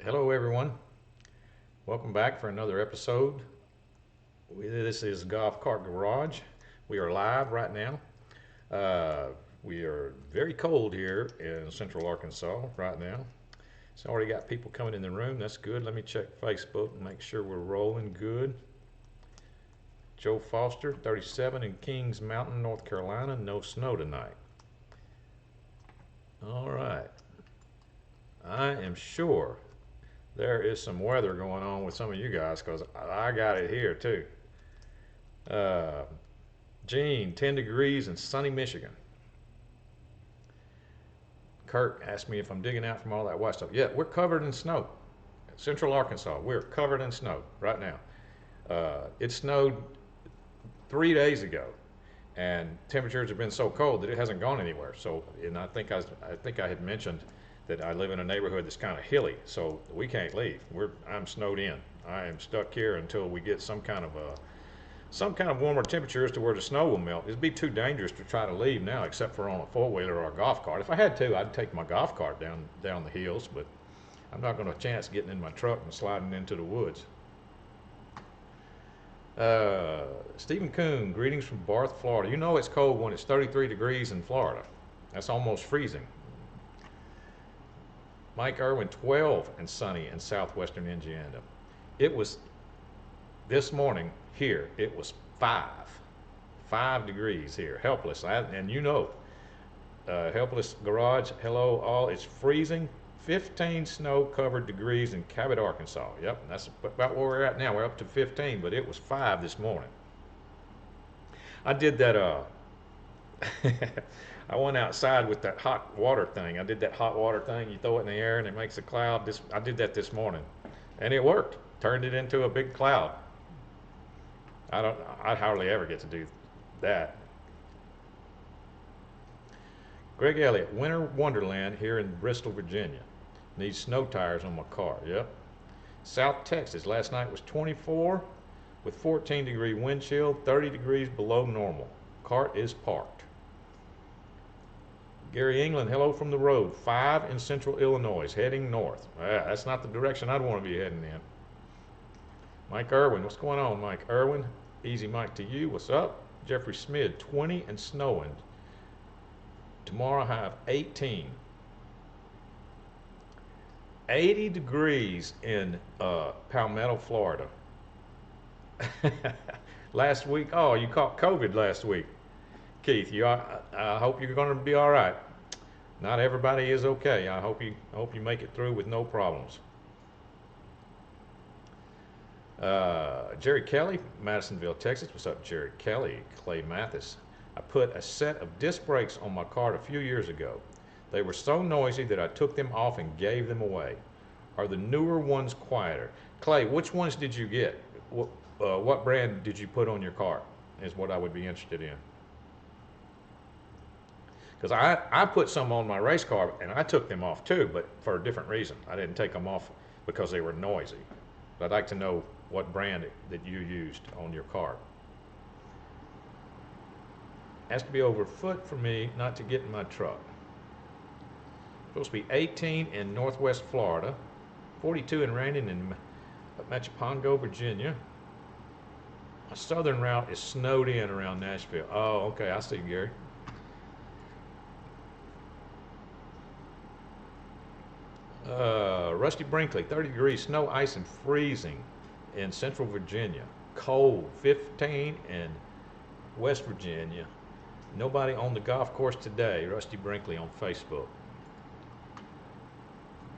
Hello, everyone. Welcome back for another episode. This is Golf Cart Garage. We are live right now. Uh, we are very cold here in central Arkansas right now. It's already got people coming in the room. That's good. Let me check Facebook and make sure we're rolling good. Joe Foster, 37 in Kings Mountain, North Carolina. No snow tonight. All right. I am sure there is some weather going on with some of you guys because I got it here too. Uh, Gene, 10 degrees in sunny Michigan. Kirk asked me if I'm digging out from all that white stuff. Yeah, we're covered in snow. Central Arkansas, we're covered in snow right now. It snowed 3 days ago, and temperatures have been so cold that it hasn't gone anywhere. So, and I think I had mentioned that I live in a neighborhood that's kind of hilly, so we can't leave. I'm snowed in. I am stuck here until we get some kind of warmer temperatures to where the snow will melt. It'd be too dangerous to try to leave now, except for on a four-wheeler or a golf cart. If I had to, I'd take my golf cart down the hills, but I'm not going to chance getting in my truck and sliding into the woods. Stephen Coon, greetings from Barth, Florida. You know it's cold when it's 33 degrees in Florida. That's almost freezing. Mike Irwin, 12 and sunny in southwestern Indiana. It was this morning here, it was 5 degrees here. Helpless. And Helpless Garage, hello all. It's freezing. 15 snow covered degrees in Cabot, Arkansas. Yep, that's about where we're at now. We're up to 15, but it was 5 this morning. I did that I went outside with that hot water thing. I did that hot water thing. You throw it in the air and it makes a cloud. I did that this morning, and it worked. Turned it into a big cloud. I hardly ever get to do that. Greg Elliott, Winter Wonderland here in Bristol, Virginia. Needs snow tires on my car. Yep. South Texas, last night was 24 with 14-degree wind chill, 30 degrees below normal. Cart is parked. Gary England, hello from the road. 5 in central Illinois, heading north. That's not the direction I'd want to be heading in. Mike Irwin, what's going on, Mike Irwin? Easy Mike to you, what's up? Jeffrey Smith, 20 and snowing. Tomorrow I have 18. 80 degrees in Palmetto, Florida. Last week, oh, you caught COVID last week. Keith, I hope you're going to be all right. Not everybody is okay. I hope you make it through with no problems. Jerry Kelly, Madisonville, Texas. What's up, Jerry Kelly? Clay Mathis. I put a set of disc brakes on my cart a few years ago. They were so noisy that I took them off and gave them away. Are the newer ones quieter? Clay, which ones did you get? What brand did you put on your cart is what I would be interested in. Because I put some on my race car and I took them off too, but for a different reason. I didn't take them off because they were noisy. But I'd like to know what brand that you used on your cart. Has to be over a foot for me not to get in my truck. Supposed to be 18 in northwest Florida, 42 and raining in Machipongo, Virginia. My southern route is snowed in around Nashville. Oh, okay, I see, Gary. Rusty Brinkley, 30 degrees, snow, ice, and freezing in central Virginia. Cold, 15 in West Virginia. Nobody on the golf course today, Rusty Brinkley on Facebook.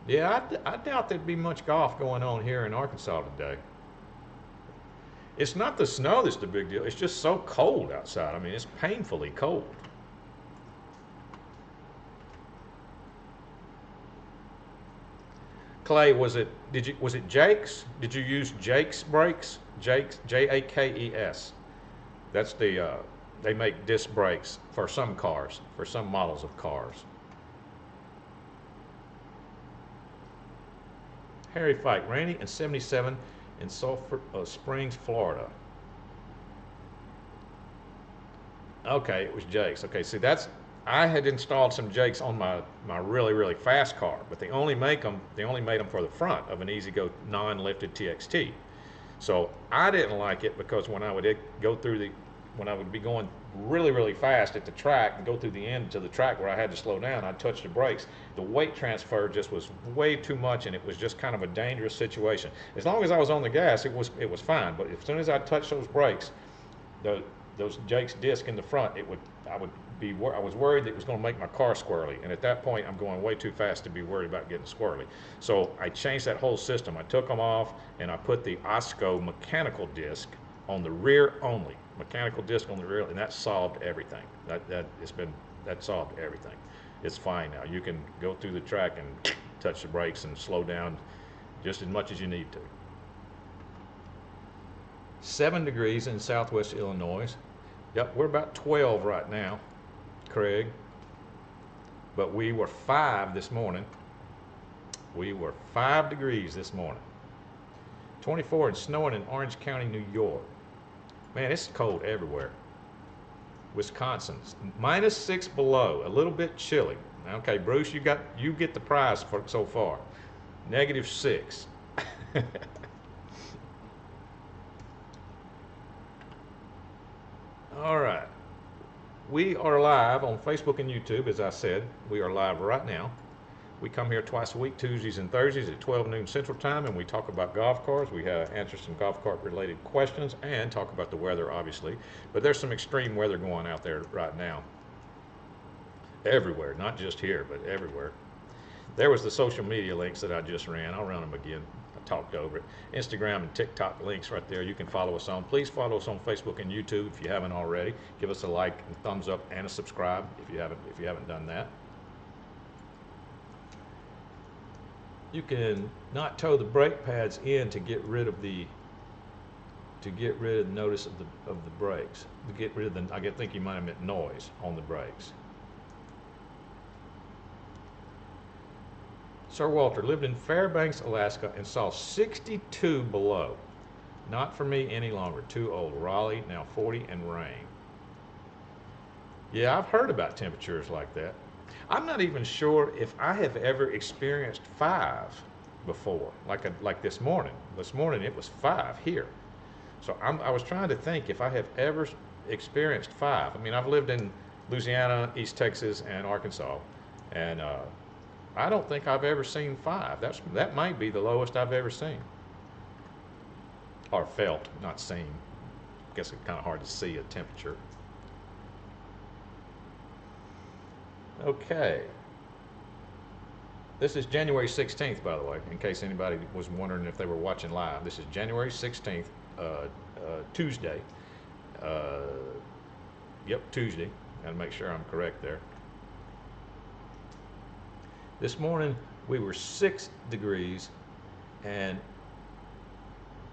Yeah, I doubt there'd be much golf going on here in Arkansas today. It's not the snow that's the big deal. It's just so cold outside. I mean, it's painfully cold. Clay, was it Jake's? Did you use Jake's brakes? Jake's, Jakes. That's they make disc brakes for some cars, for some models of cars. Harry Fike, rainy and 77 in Sulphur Springs, Florida. Okay, it was Jake's. Okay, see, that's I had installed some jakes on my really, really fast car, but they only made them for the front of an E-Z-GO non-lifted TXT. So I didn't like it because when I would go through when I would be going really, really fast at the track and go through the end to the track where I had to slow down, I'd touch the brakes. The weight transfer just was way too much, and it was just kind of a dangerous situation. As long as I was on the gas, it was fine. But as soon as I touched those brakes, those Jake's disc in the front, I was worried that it was going to make my car squirrely, and at that point I'm going way too fast to be worried about getting squirrely. So I changed that whole system. I took them off and I put the OSCO mechanical disc on the rear only, mechanical disc on the rear, and that solved everything. That solved everything. It's fine now. You can go through the track and touch the brakes and slow down just as much as you need to. 7 degrees in southwest Illinois. Yep, we're about 12 right now, Craig. But we were 5 this morning. We were 5 degrees this morning. 24 and snowing in Orange County, New York. Man, it's cold everywhere. Wisconsin, -6 below, a little bit chilly. Okay, Bruce, you get the prize for so far. -6. All right. We are live on Facebook and YouTube, as I said. We are live right now. We come here twice a week, Tuesdays and Thursdays at 12 noon Central Time, and we talk about golf carts. We answer some golf cart related questions and talk about the weather, obviously. But there's some extreme weather going out there right now. Everywhere, not just here, but everywhere. There was the social media links that I just ran. I'll run them again. I talked over it. Instagram and TikTok links right there. You can follow us on. Please follow us on Facebook and YouTube if you haven't already. Give us a like and thumbs up and a subscribe if you haven't done that. You can not tow the brake pads in to get rid of the notice of the brakes. To get rid of I think you might have meant noise on the brakes. Sir Walter lived in Fairbanks, Alaska, and saw 62 below. Not for me any longer. Too old. Raleigh, now 40 and rain. Yeah, I've heard about temperatures like that. I'm not even sure if I have ever experienced 5 before, like this morning. This morning it was 5 here. So I was trying to think if I have ever experienced 5. I mean, I've lived in Louisiana, East Texas, and Arkansas, and I don't think I've ever seen 5. That might be the lowest I've ever seen. Or felt, not seen. I guess it's kind of hard to see a temperature. Okay. This is January 16th, by the way, in case anybody was wondering if they were watching live. This is January 16th, Tuesday. Yep, Tuesday. Gotta make sure I'm correct there. This morning we were 6 degrees and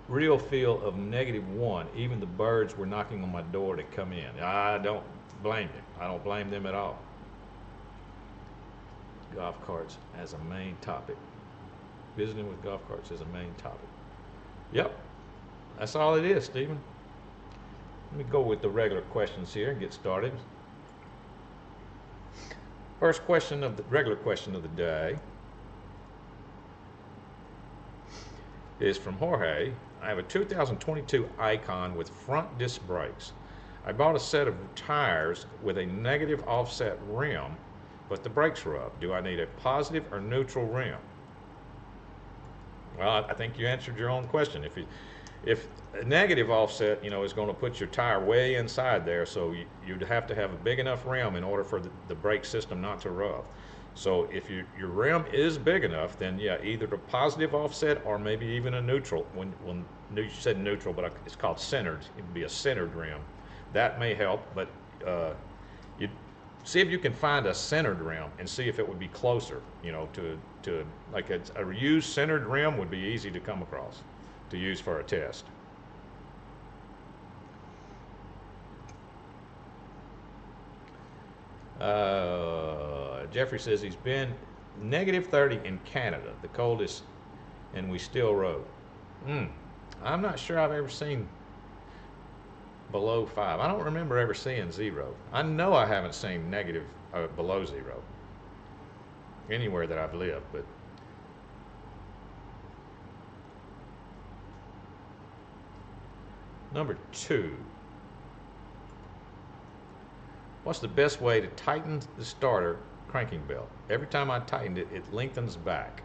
real feel of -1. Even the birds were knocking on my door to come in. I don't blame them. I don't blame them at all. Golf carts as a main topic. Visiting with golf carts as a main topic. Yep, that's all it is, Stephen. Let me go with the regular questions here and get started. First question of the regular question of the day is from Jorge. I have a 2022 Icon with front disc brakes. I bought a set of tires with a negative offset rim, but the brakes rub. Do I need a positive or neutral rim? Well, I think you answered your own question. If a negative offset, is going to put your tire way inside there, so you'd have to have a big enough rim in order for the brake system not to rub. So if your rim is big enough, then yeah, either a positive offset or maybe even a neutral. When you said neutral, but it's called centered. It would be a centered rim. That may help, but you see if you can find a centered rim and see if it would be closer, to like a used centered rim would be easy to come across to use for a test. Jeffrey says he's been -30 in Canada, the coldest, and we still rode. I'm not sure I've ever seen below 5. I don't remember ever seeing 0. I know I haven't seen below 0 anywhere that I've lived. But number 2, what's the best way to tighten the starter cranking belt? Every time I tighten it, it lengthens back.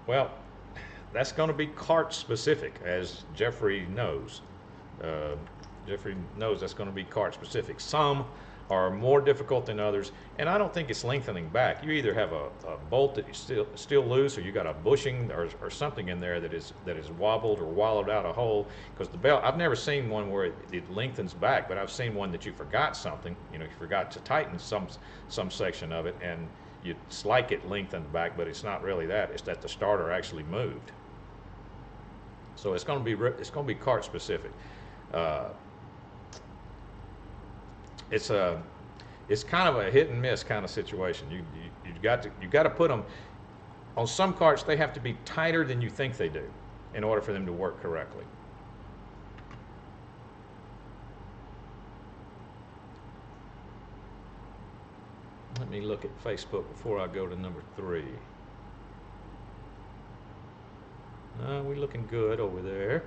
Well, that's going to be cart specific, as Jeffrey knows. Jeffrey knows that's going to be cart specific. Some are more difficult than others, and I don't think it's lengthening back. You either have a bolt that you still loose, or you got a bushing or something in there that is wobbled or wallowed out a hole. Because the belt, I've never seen one where it lengthens back, but I've seen one that you forgot something. You forgot to tighten some section of it, and it's like it lengthened back, but it's not really that. It's that the starter actually moved. So it's going to be cart specific. It's kind of a hit and miss kind of situation. You got to put them on some carts. They have to be tighter than you think they do in order for them to work correctly. Let me look at Facebook before I go to number 3. We're looking good over there.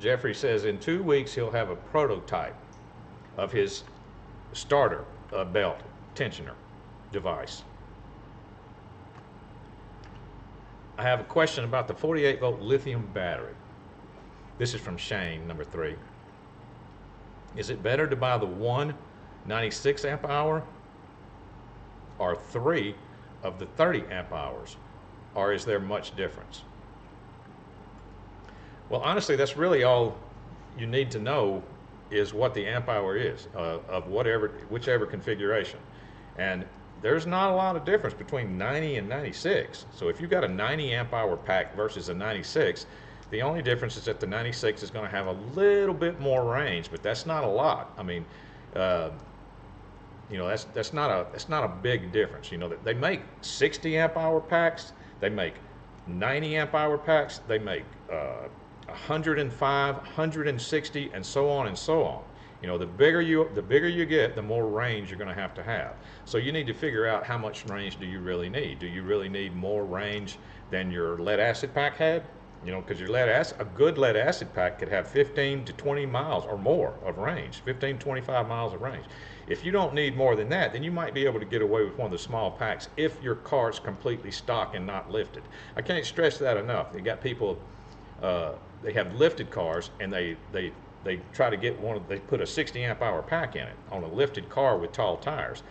Jeffrey says in 2 weeks he'll have a prototype of his starter belt tensioner device. I have a question about the 48-volt lithium battery. This is from Shane, number 3. Is it better to buy the 1 96 amp hour or 3 of the 30 amp hours, or is there much difference? Well, honestly, that's really all you need to know is what the amp hour is of whichever configuration. And there's not a lot of difference between 90 and 96. So if you've got a 90 amp hour pack versus a 96, the only difference is that the 96 is going to have a little bit more range, but that's not a lot. I mean, that's not a big difference. They make 60 amp hour packs, they make 90 amp hour packs, they make 105, 160, and so on and so on. The bigger you get, the more range you're going to have. So you need to figure out how much range do you really need. Do you really need more range than your lead acid pack had? Because a good lead acid pack could have 15 to 20 miles or more of range, 15 to 25 miles of range. If you don't need more than that, then you might be able to get away with one of the small packs if your car's completely stock and not lifted. I can't stress that enough. They got people, they have lifted cars, and they try to get they put a 60 amp hour pack in it on a lifted car with tall tires.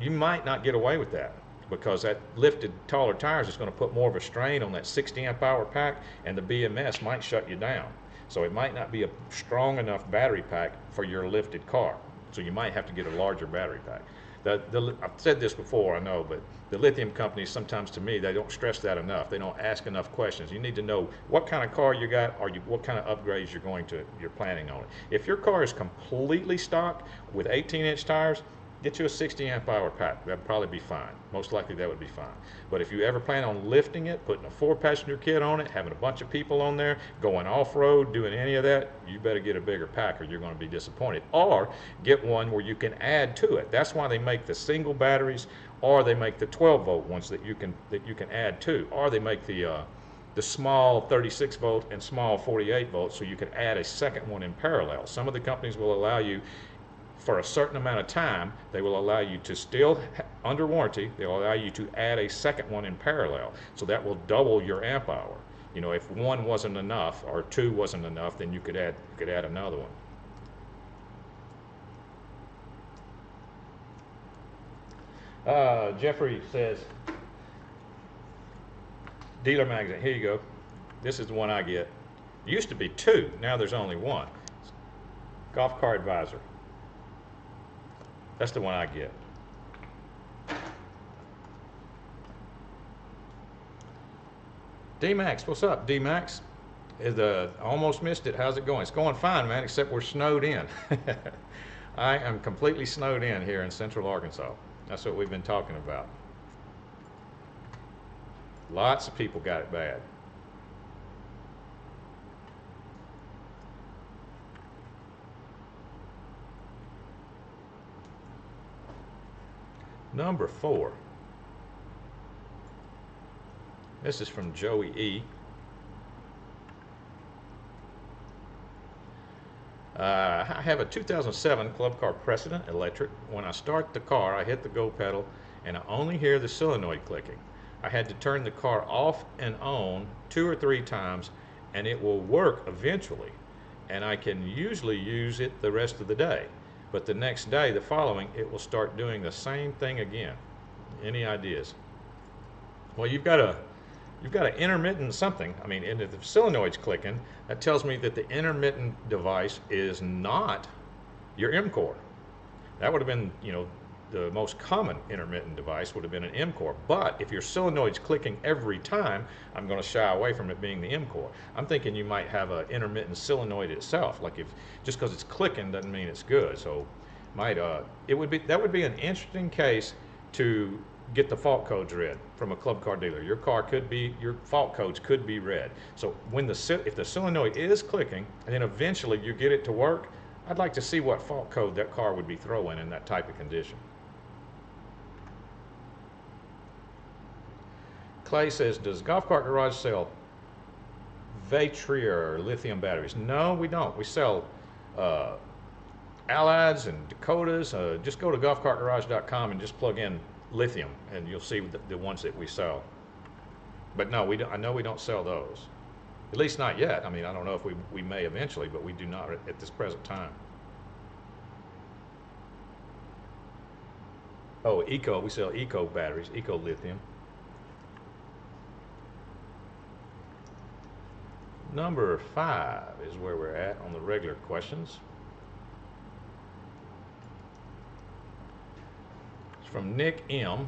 You might not get away with that, because that lifted taller tires is going to put more of a strain on that 60 amp hour pack, and the BMS might shut you down. So it might not be a strong enough battery pack for your lifted car. So you might have to get a larger battery pack. I've said this before, I know, but the lithium companies, sometimes to me, they don't stress that enough. They don't ask enough questions. You need to know what kind of car you got, or what kind of upgrades you're planning on it. If your car is completely stock with 18-inch tires, get you a 60 amp hour pack. That'd probably be fine. Most likely that would be fine. But if you ever plan on lifting it, putting a 4-passenger kit on it, having a bunch of people on there, going off-road, doing any of that, you better get a bigger pack or you're going to be disappointed. Or get one where you can add to it. That's why they make the single batteries, or they make the 12-volt ones that you can add to, or they make the small 36 volt and small 48 volt, so you can add a second one in parallel. Some of the companies will allow you, for a certain amount of time, they will allow you to still, under warranty, they'll allow you to add a second one in parallel. So that will double your amp hour. If one wasn't enough or 2 wasn't enough, then you could add another one. Jeffrey says, dealer magazine, here you go. This is the one I get. Used to be 2, now there's only 1. Golf Car Advisor. That's the one I get. D-Max, what's up, D-Max? I almost missed it. How's it going? It's going fine, man, except we're snowed in. I am completely snowed in here in central Arkansas. That's what we've been talking about. Lots of people got it bad. Number 4. This is from Joey E. I have a 2007 Club Car Precedent electric. When I start the car, I hit the go pedal and I only hear the solenoid clicking. I had to turn the car off and on 2 or 3 times and it will work eventually. And I can usually use it the rest of the day. But the next day, the following, it will start doing the same thing again. Any ideas? Well, you've got an intermittent something. I mean, and if the solenoid's clicking, that tells me that the intermittent device is not your M-core. That would have been, the most common intermittent device would have been an M-core. But if your solenoid's clicking every time, I'm going to shy away from it being the M-core. I'm thinking you might have an intermittent solenoid itself. Like if just because it's clicking doesn't mean it's good. So that would be an interesting case to get the fault codes read from a club car dealer. Your fault codes could be read. So if the solenoid is clicking and then eventually you get it to work, I'd like to see what fault code that car would be throwing in that type of condition. Clay says, does Golf Cart Garage sell Vatria or lithium batteries? No, we don't. We sell Allieds and Dakotas. Just go to golfcartgarage.com and just plug in lithium and you'll see the ones that we sell. But no, I know we don't sell those. At least not yet. I mean, I don't know if we may eventually, but we do not at this present time. Oh, we sell Eco batteries, Eco lithium. Number 5 is where we're at on the regular questions. It's from Nick M.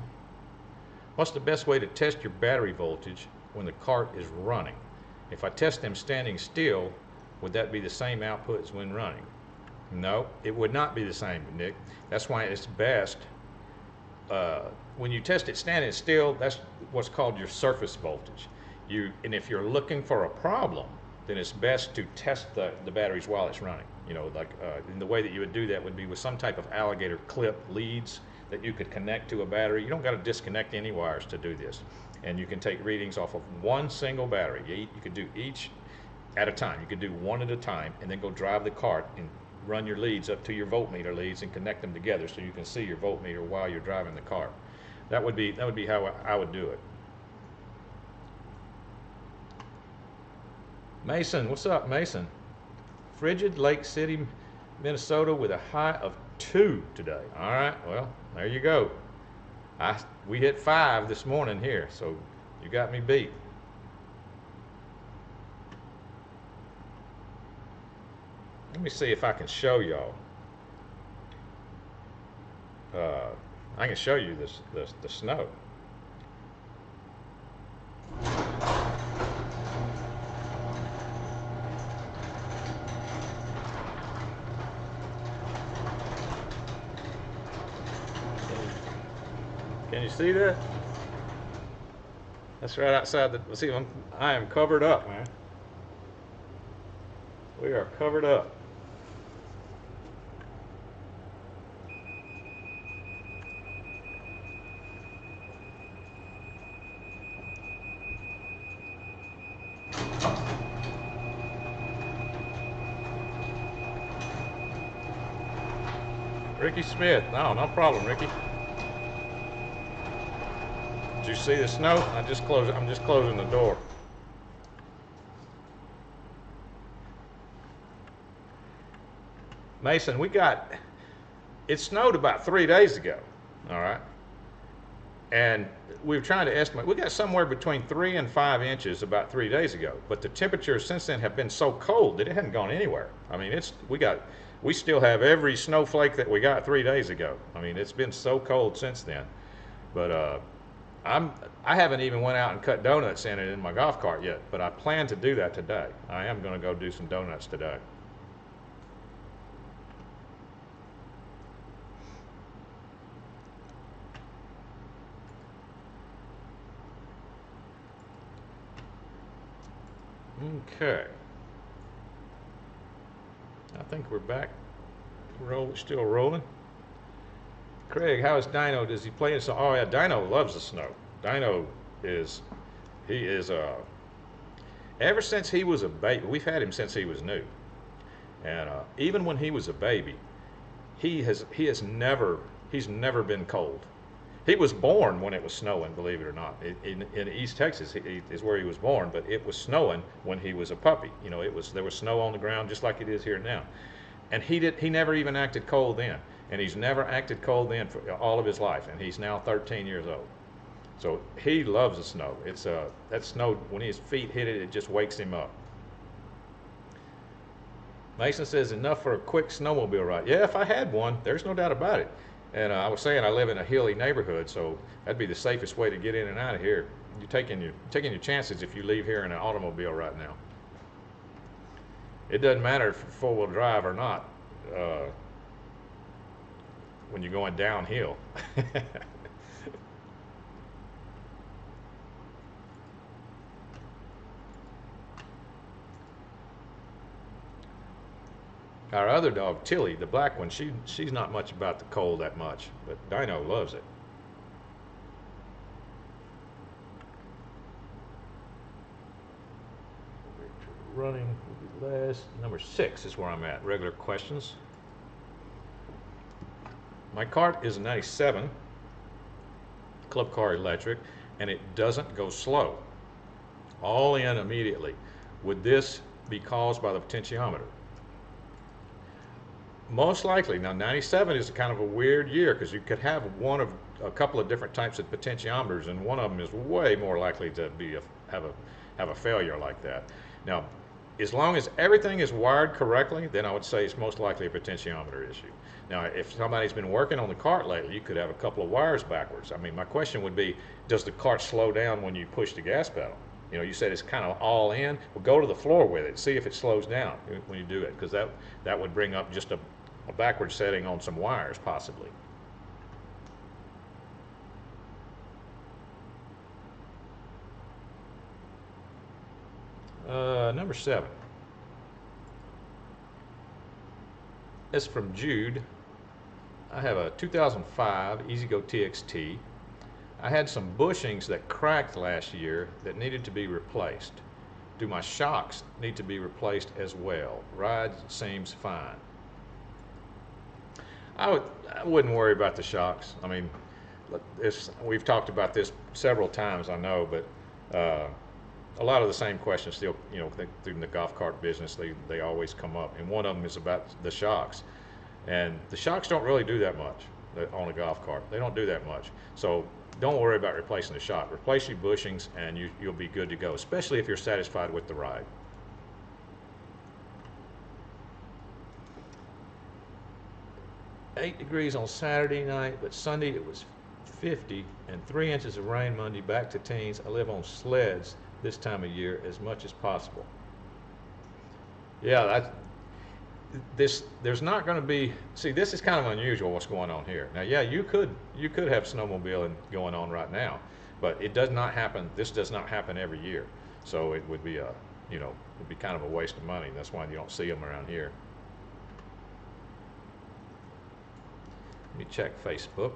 What's the best way to test your battery voltage when the cart is running? If I test them standing still, would that be the same output as when running? No, it would not be the same, Nick. That's why it's best, when you test it standing still, that's what's called your surface voltage. And if you're looking for a problem, then it's best to test the batteries while it's running. And the way that you would do that would be with some type of alligator clip leads that you could connect to a battery. You don't got to disconnect any wires to do this. And you can take readings off of one single battery. You could do each at a time. You could do one at a time and then go drive the cart and run your leads up to your voltmeter leads and connect them together so you can see your voltmeter while you're driving the cart. That would be how I would do it. Mason, what's up, Mason? Frigid Lake City, Minnesota with a high of 2 today. All right, well, there you go. We hit 5 this morning here, so you got me beat. Let me see if I can show y'all. I can show you the snow. Can you see that? That's right outside the, see, I am covered up, man. We are covered up. Ricky Smith, no problem, Ricky. Did you see the snow? I'm just closing the door. Mason, it snowed about 3 days ago, all right? And we were trying to estimate, we got somewhere between 3 and 5 inches about 3 days ago, but the temperatures since then have been so cold that it hadn't gone anywhere. I mean, we still have every snowflake that we got 3 days ago. I mean, it's been so cold since then. But I haven't even went out and cut donuts in my golf cart yet, but I plan to do that today. I am going to go do some donuts today. Okay. I think we're back. Still rolling. Craig, how is Dino? Does he play in snow? Oh yeah, Dino loves the snow. Dino is, he is, ever since he was a baby, we've had him since he was new. And even when he was a baby, he has never, he's never been cold. He was born when it was snowing, believe it or not. In East Texas is where he was born, but it was snowing when he was a puppy. You know, there was snow on the ground just like it is here now. And he never even acted cold then. And he's never acted cold then for all of his life. And he's now 13 years old. So he loves the snow. It's that snow, when his feet hit it, it just wakes him up. Mason says, enough for a quick snowmobile ride. Yeah, if I had one, there's no doubt about it. And I was saying I live in a hilly neighborhood, so that'd be the safest way to get in and out of here. You're taking your chances if you leave here in an automobile right now. It doesn't matter if four-wheel drive or not when you're going downhill. Our other dog, Tilly, the black one, she's not much about the cold that much, but Dino loves it. Running will be last. Number 6 is where I'm at. Regular questions. My cart is a 97 Club Car Electric, and it doesn't go slow. All in immediately. Would this be caused by the potentiometer? Most likely. Now, 97 is kind of a weird year because you could have a couple of different types of potentiometers, and one of them is way more likely to have a failure like that. Now, as long as everything is wired correctly, then I would say it's most likely a potentiometer issue. Now, if somebody's been working on the cart lately, you could have a couple of wires backwards. I mean, my question would be, does the cart slow down when you push the gas pedal? You know, you said it's kind of all in. Well, go to the floor with it. See if it slows down when you do it, because that would bring up just a backward setting on some wires, possibly. Number 7. It's from Jude. I have a 2005 EasyGo TXT. I had some bushings that cracked last year that needed to be replaced. Do my shocks need to be replaced as well? Ride seems fine. I wouldn't worry about the shocks. I mean, we've talked about this several times, I know, but a lot of the same questions still, you know, through the golf cart business, they always come up, and one of them is about the shocks. And the shocks don't really do that much on a golf cart. They don't do that much. So don't worry about replacing the shock. Replace your bushings, and you'll be good to go, especially if you're satisfied with the ride. "8 degrees on Saturday night, but Sunday it was 50 and 3 inches of rain Monday, back to teens. I live on sleds this time of year as much as possible." Yeah, there's not going to be, see, this is kind of unusual what's going on here. Now, yeah, you could have snowmobiling going on right now, but it does not happen. This does not happen every year. So it would be it'd be kind of a waste of money. That's why you don't see them around here. Let me check Facebook.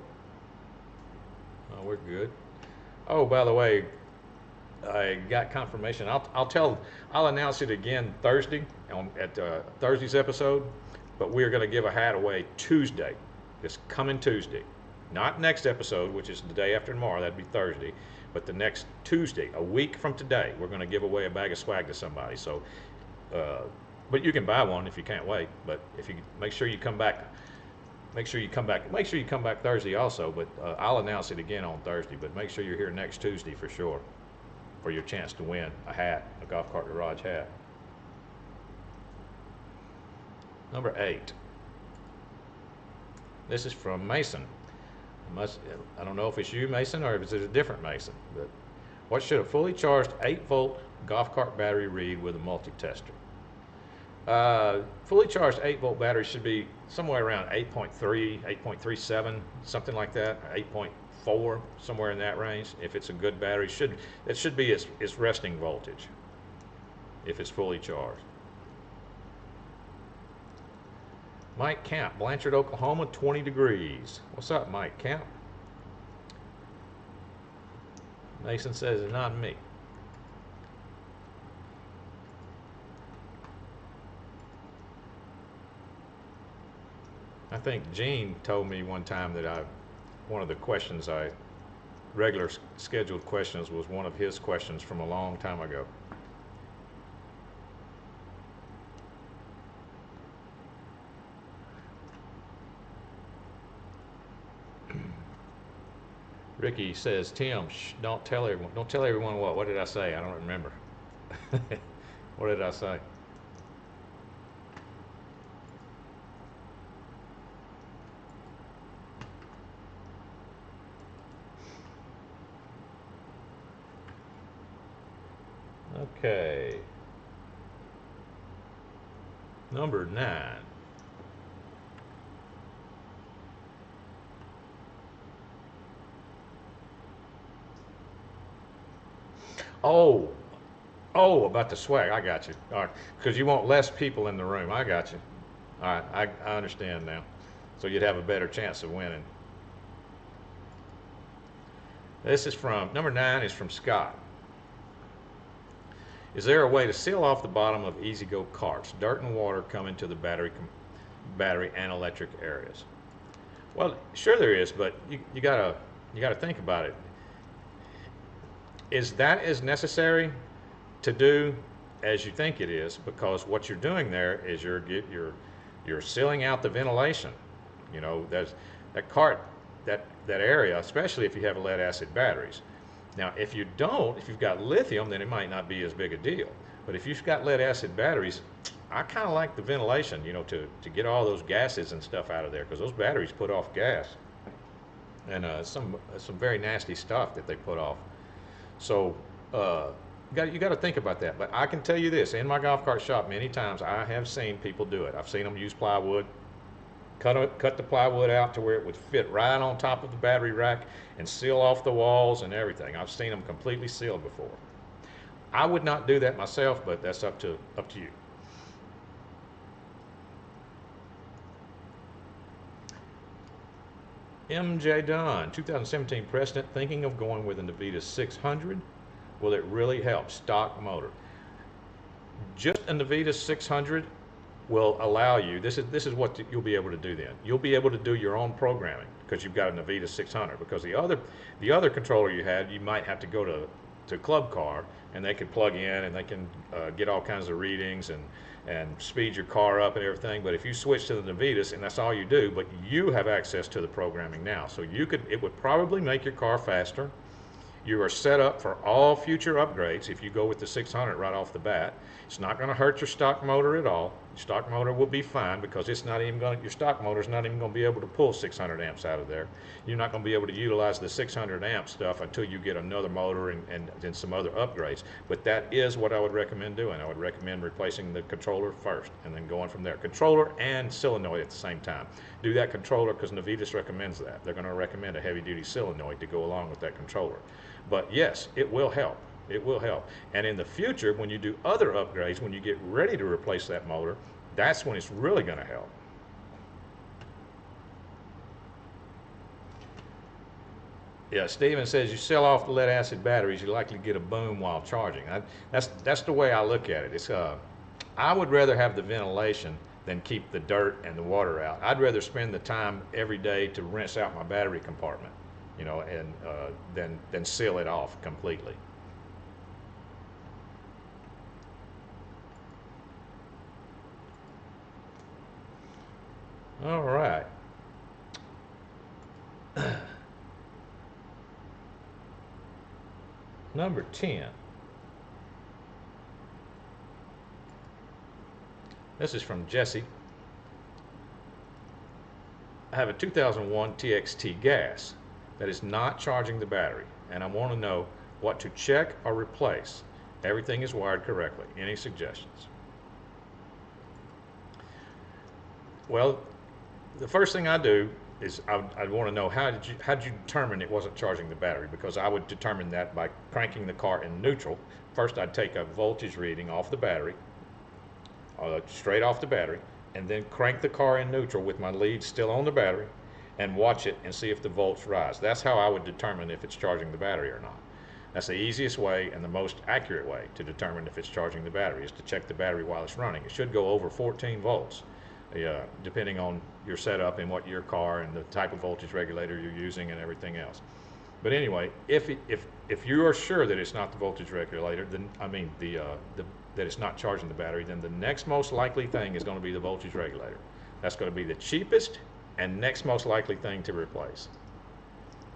Oh, we're good. Oh, by the way, I got confirmation. I'll announce it again Thursday at Thursday's episode, but we're going to give a hat away Tuesday, this coming Tuesday. Not next episode, which is the day after tomorrow, that'd be Thursday, but the next Tuesday, a week from today, we're going to give away a bag of swag to somebody. So, but you can buy one if you can't wait, but if you make sure you come back. Make sure you come back Thursday also, but I'll announce it again on Thursday, but make sure you're here next Tuesday for sure for your chance to win a hat, a Golf Cart Garage hat. Number 8. This is from Mason. I don't know if it's you, Mason, or if it's a different Mason, but what should a fully charged 8-volt golf cart battery read with a multi-tester? Fully charged 8-volt battery should be somewhere around 8.3, 8.37, something like that, 8.4, somewhere in that range. If it's a good battery, it should be its resting voltage. if it's fully charged. Mike Camp, Blanchard, Oklahoma, 20 degrees. What's up, Mike Camp? Mason says it's not me. I think Gene told me one time that one of the questions regular scheduled questions was one of his questions from a long time ago. Ricky says, Tim, don't tell everyone. Don't tell everyone what? What did I say? I don't remember. What did I say? Okay. Number 9. Oh, about the swag. I got you. All right, because you want less people in the room. I got you. All right, I understand now. So you'd have a better chance of winning. This is from, number 9 is from Scott. Is there a way to seal off the bottom of easy-go carts? Dirt and water come into the battery and electric areas. Well, sure there is, but you gotta think about it. Is that as necessary to do as you think it is? Because what you're doing there is you're sealing out the ventilation. You know, there's that cart, that area, especially if you have lead acid batteries. Now, if you've got lithium, then it might not be as big a deal. But if you've got lead acid batteries, I kind of like the ventilation, you know, to get all those gases and stuff out of there, because those batteries put off gas and some very nasty stuff that they put off. So you got to think about that. But I can tell you this: in my golf cart shop, many times I have seen people do it. I've seen them use plywood, cut the plywood out to where it would fit right on top of the battery rack and seal off the walls and everything. I've seen them completely sealed before. I would not do that myself, but that's up to you. MJ Dunn, 2017 President, thinking of going with a Navita 600. Will it really help? Stock motor. Just a Navita 600 will allow you, this is what you'll be able to do then. You'll be able to do your own programming because you've got a Navita 600. Because the other controller you had, you might have to go to Club Car, and they can plug in and they can get all kinds of readings and speed your car up and everything. But if you switch to the Navitas, and that's all you do, but you have access to the programming now, so it would probably make your car faster. You are set up for all future upgrades if you go with the 600 right off the bat. It's not going to hurt your stock motor at all. Your stock motor will be fine because it's not even going. Your stock motor is not even going to be able to pull 600 amps out of there. You're not going to be able to utilize the 600 amp stuff until you get another motor and then some other upgrades. But that is what I would recommend doing. I would recommend replacing the controller first and then going from there. Controller and solenoid at the same time. Do that controller because Navitas recommends that. They're going to recommend a heavy-duty solenoid to go along with that controller. But yes, it will help. It will help. And in the future, when you do other upgrades, when you get ready to replace that motor, that's when it's really going to help. Yeah, Steven says you sell off the lead acid batteries, you likely get a boom while charging. That's the way I look at it. It's I would rather have the ventilation than keep the dirt and the water out. I'd rather spend the time every day to rinse out my battery compartment, you know, and then seal it off completely. All right. Number 10. This is from Jesse. I have a 2001 TXT gas that is not charging the battery, and I want to know what to check or replace. Everything is wired correctly. Any suggestions? Well, the first thing I do is I'd want to know how did you determine it wasn't charging the battery, because I would determine that by cranking the car in neutral. First, I'd take a voltage reading off the battery, straight off the battery, and then crank the car in neutral with my lead still on the battery and watch it and see if the volts rise. That's how I would determine if it's charging the battery or not. That's the easiest way and the most accurate way to determine if it's charging the battery, is to check the battery while it's running. It should go over 14 volts, depending on your setup and what your car and the type of voltage regulator you're using and everything else. But anyway, if you are sure that it's not the voltage regulator, then that it's not charging the battery, then the next most likely thing is going to be the voltage regulator. That's going to be the cheapest and next most likely thing to replace.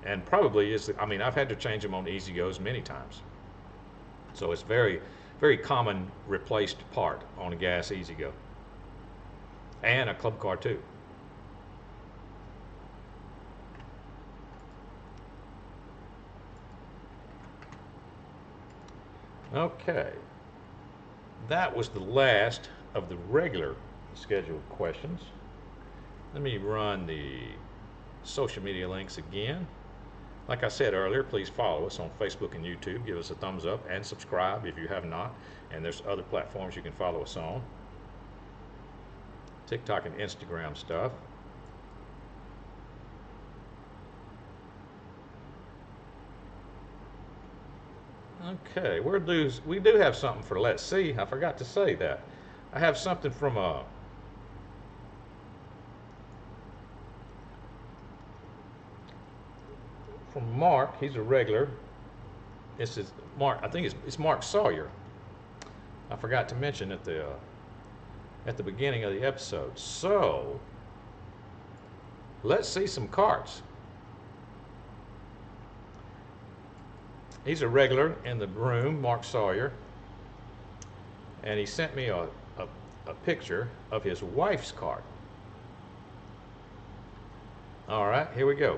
And probably is, I've had to change them on Easy-Go's many times. So it's very, very common replaced part on a gas Easy-Go. And a club car too. Okay. That was the last of the regular scheduled questions. Let me run the social media links again. Like I said earlier, please follow us on Facebook and YouTube. Give us a thumbs up and subscribe if you have not. And there's other platforms you can follow us on. TikTok and Instagram stuff. Okay, we do have something for Let's See. I forgot to say that. I have something from Mark. He's a regular. This is Mark. I think it's Mark Sawyer. I forgot to mention at the beginning of the episode. So let's see some carts. He's a regular in the room, Mark Sawyer, and he sent me a picture of his wife's cart. All right, here we go.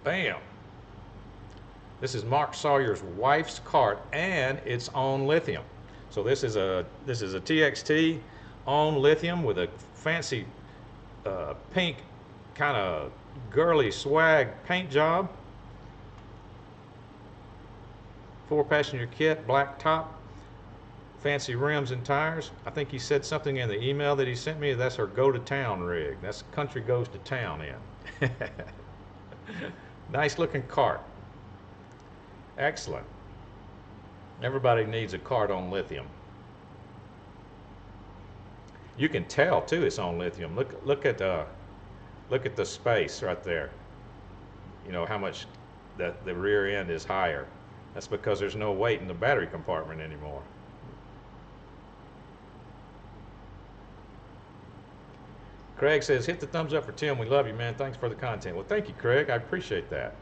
Bam. This is Mark Sawyer's wife's cart, and it's on lithium. So this is a TXT on lithium with a fancy pink kind of girly swag paint job. 4-passenger kit, black top, fancy rims and tires. I think he said something in the email that he sent me. That's her go-to-town rig. That's country goes to town in. Nice looking cart. Excellent. Everybody needs a cart on lithium. You can tell too it's on lithium. Look at the space right there. You know how much the rear end is higher. That's because there's no weight in the battery compartment anymore. Craig says, hit the thumbs up for Tim. We love you, man. Thanks for the content. Well, thank you, Craig. I appreciate that.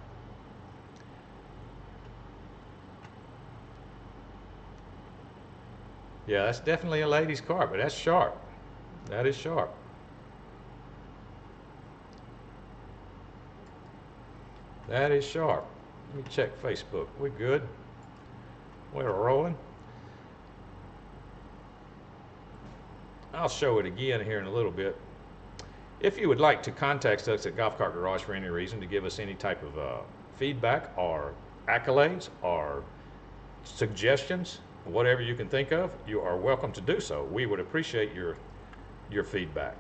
Yeah, that's definitely a lady's cart, but that's sharp. That is sharp. That is sharp. Let me check Facebook. We're good. We're rolling. I'll show it again here in a little bit. If you would like to contact us at Golf Cart Garage for any reason, to give us any type of feedback or accolades or suggestions, whatever you can think of, you are welcome to do so. We would appreciate your feedback.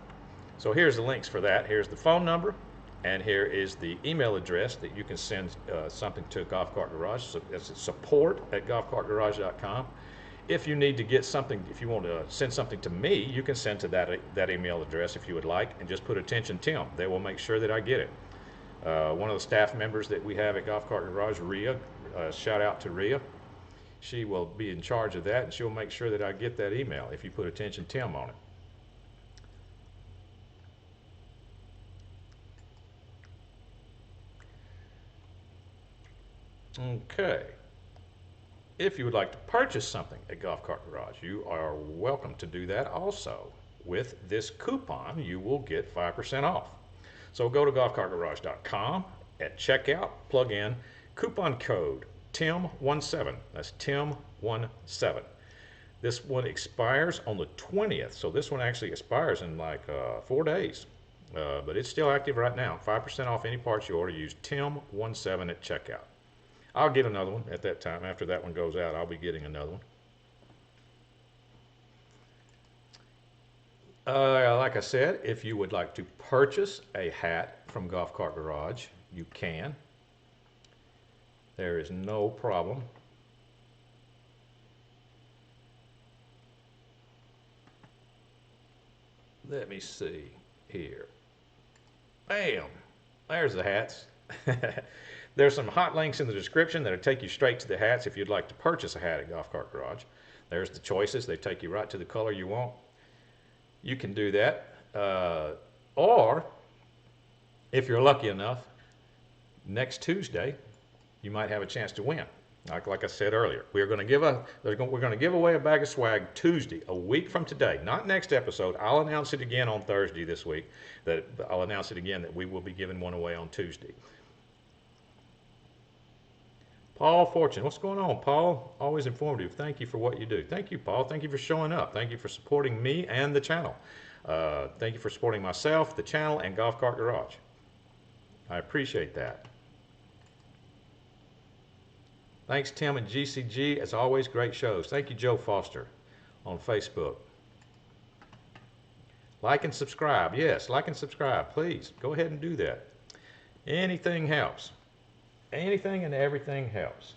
So here's the links for that. Here's the phone number, and here is the email address that you can send something to Golf Cart Garage. So it's support@golfcartgarage.com. If you need to get something, if you want to send something to me, you can send to that email address if you would like, and just put attention Tim. They will make sure that I get it. One of the staff members that we have at Golf Cart Garage, Rhea, shout out to Rhea. She will be in charge of that, and she'll make sure that I get that email if you put attention Tim on it. Okay. If you would like to purchase something at Golf Cart Garage, you are welcome to do that also. With this coupon, you will get 5% off. So go to golfcartgarage.com. At checkout, plug in coupon code TIM17. That's TIM17. This one expires on the 20th. So this one actually expires in like 4 days. But it's still active right now. 5% off any parts you order. Use TIM17 at checkout. I'll get another one at that time. After that one goes out, I'll be getting another one. Like I said, if you would like to purchase a hat from Golf Cart Garage, you can. There is no problem. Let me see here. Bam! There's the hats. There's some hot links in the description that'll take you straight to the hats if you'd like to purchase a hat at Golf Cart Garage. There's the choices. They take you right to the color you want. You can do that. Or, if you're lucky enough, next Tuesday, you might have a chance to win. Like I said earlier, we're going to give away a bag of swag Tuesday, a week from today. Not next episode. I'll announce it again on Thursday this week. I'll announce it again that we will be giving one away on Tuesday. Paul Fortune, what's going on, Paul? Always informative. Thank you for what you do. Thank you, Paul. Thank you for showing up. Thank you for supporting me and the channel. Thank you for supporting myself, the channel, and Golf Cart Garage. I appreciate that. Thanks, Tim and GCG. As always, great shows. Thank you, Joe Foster on Facebook. Like and subscribe. Yes, like and subscribe. Please, go ahead and do that. Anything helps. Anything and everything helps.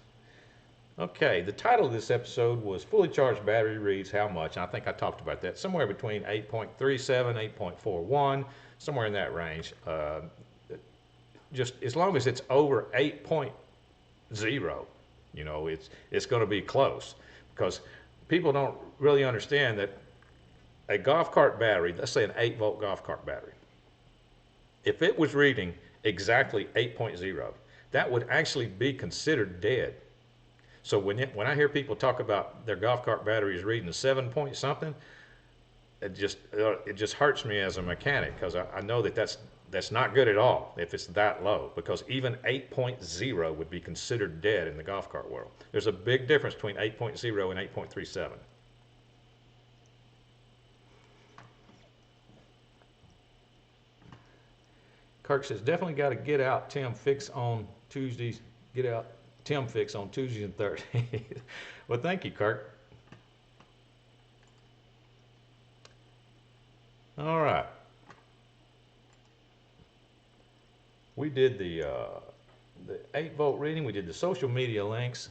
Okay, the title of this episode was Fully Charged Battery Reads How Much? And I think I talked about that. Somewhere between 8.37, 8.41, somewhere in that range. Just as long as it's over 8.0, you know, it's going to be close. Because people don't really understand that a golf cart battery, let's say an 8-volt golf cart battery, if it was reading exactly 8.0, that would actually be considered dead. So when I hear people talk about their golf cart batteries reading 7 point something, it just hurts me as a mechanic, because I know that that's not good at all if it's that low, because even 8.0 would be considered dead in the golf cart world. There's a big difference between 8.0 and 8.37. Kirk says, definitely got to get out Tim fix on Tuesdays. Get out Tim fix on Tuesdays and Thursdays. Well, thank you, Kirk. All right. We did the 8-volt reading. We did the social media links.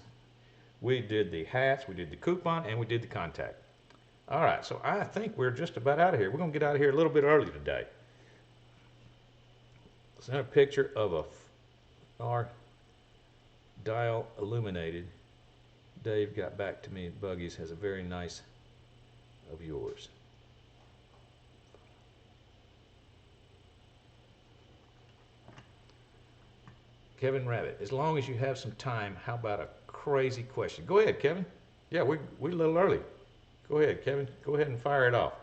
We did the hats. We did the coupon, and we did the contact. All right. So I think we're just about out of here. We're going to get out of here a little bit early today. Sent a picture of our dial illuminated. Dave got back to me. Buggies has a very nice of yours. Kevin Rabbit, as long as you have some time, how about a crazy question? Go ahead, Kevin. Yeah, we're a little early. Go ahead, Kevin. Go ahead and fire it off.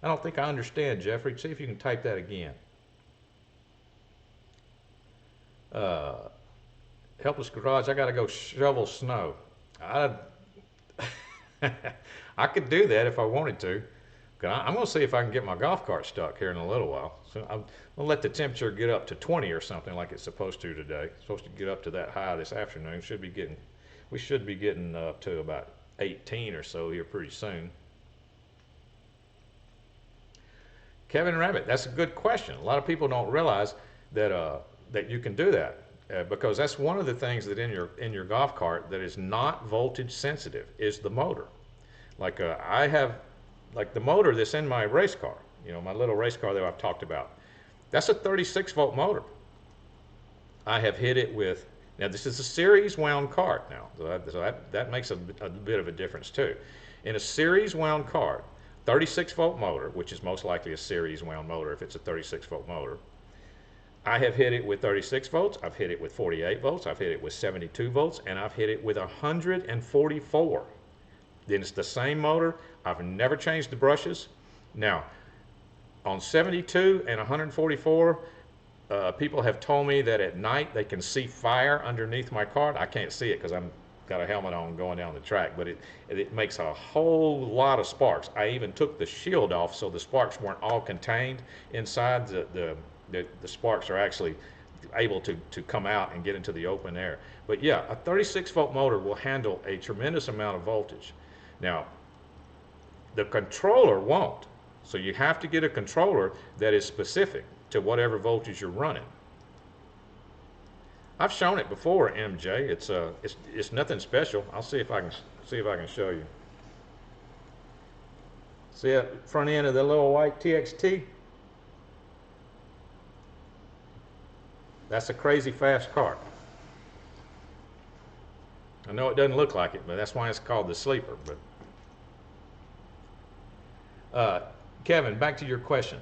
I don't think I understand, Jeffrey. See if you can type that again. Helpless Garage, I got to go shovel snow. I could do that if I wanted to. I'm going to see if I can get my golf cart stuck here in a little while. So I'm going to let the temperature get up to 20 or something like it's supposed to today. It's supposed to get up to that high this afternoon. We should be getting up to about 18 or so here pretty soon. Kevin Rabbit, that's a good question. A lot of people don't realize that that you can do that. Because that's one of the things that in your golf cart that is not voltage sensitive is the motor. Like I have, like the motor that's in my race car, you know, my little race car that I've talked about. That's a 36-volt motor. I have hit it with, now this is a series wound cart now, so that makes a bit of a difference too. In a series wound cart, 36-volt motor, which is most likely a series wound motor if it's a 36-volt motor, I have hit it with 36 volts, I've hit it with 48 volts, I've hit it with 72 volts, and I've hit it with 144. Then it's the same motor. I've never changed the brushes. Now, on 72 and 144, people have told me that at night they can see fire underneath my cart. I can't see it because I've got a helmet on going down the track, but it makes a whole lot of sparks. I even took the shield off so the sparks weren't all contained inside. The sparks are actually able to come out and get into the open air. But yeah, a 36-volt motor will handle a tremendous amount of voltage. Now, the controller won't. So you have to get a controller that is specific to whatever voltage you're running. I've shown it before, MJ. It's nothing special. I'll see if I can show you. See that front end of the little white TXT? That's a crazy fast car. I know it doesn't look like it, but that's why it's called the sleeper. But Kevin, back to your question.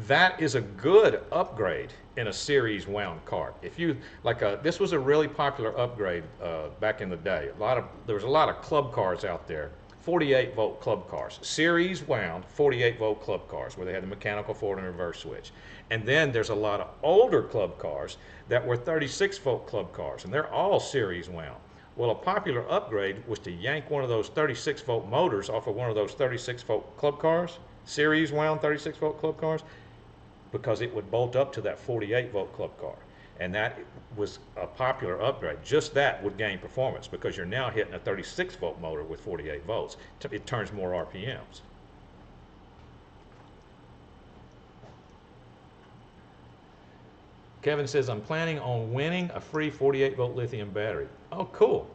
That is a good upgrade in a series wound cart. If you this was a really popular upgrade back in the day. There was a lot of club cars out there, 48-volt club cars, series wound 48-volt club cars where they had the mechanical forward and reverse switch. And then there's a lot of older club cars that were 36-volt club cars, and they're all series wound. Well, a popular upgrade was to yank one of those 36-volt motors off of one of those 36-volt club cars, series wound 36-volt club cars, because it would bolt up to that 48-volt club car. And that was a popular upgrade. Just that would gain performance because you're now hitting a 36-volt motor with 48 volts. It turns more RPMs. Kevin says, I'm planning on winning a free 48-volt lithium battery. Oh, cool.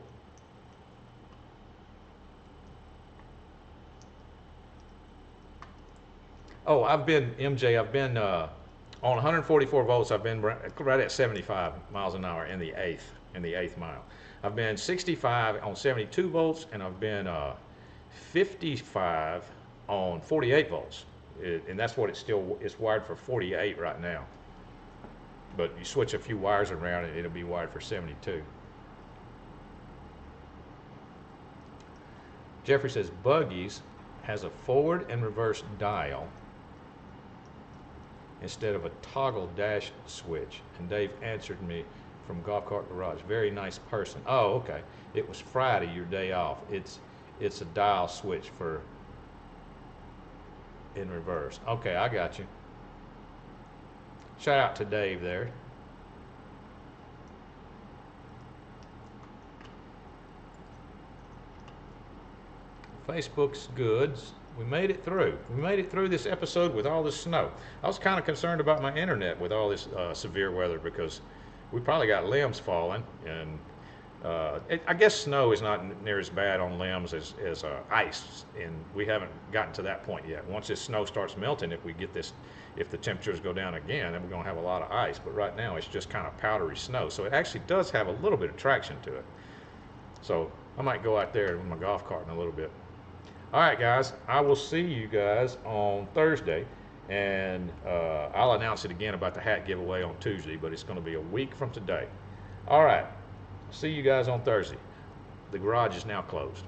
Oh, MJ, I've been on 144 volts, I've been right at 75 miles an hour in the eighth mile. I've been 65 on 72 volts, and I've been 55 on 48 volts. And that's what it's wired for 48 right now. But you switch a few wires around and it'll be wired for 72. Jeffrey says, Buggies has a forward and reverse dial instead of a toggle dash switch. And Dave answered me from Golf Cart Garage. Very nice person. Oh, okay. It was Friday, your day off. It's a dial switch for in reverse. Okay, I got you. Shout out to Dave there. Facebook's goods. We made it through. We made it through this episode with all this snow. I was kind of concerned about my internet with all this severe weather because we probably got limbs falling, and I guess snow is not near as bad on limbs as ice, and we haven't gotten to that point yet. Once this snow starts melting, if the temperatures go down again, then we're going to have a lot of ice. But right now, it's just kind of powdery snow, so it actually does have a little bit of traction to it. So I might go out there with my golf cart in a little bit. All right, guys, I will see you guys on Thursday, and I'll announce it again about the hat giveaway on Tuesday, but it's going to be a week from today. All right, see you guys on Thursday. The garage is now closed.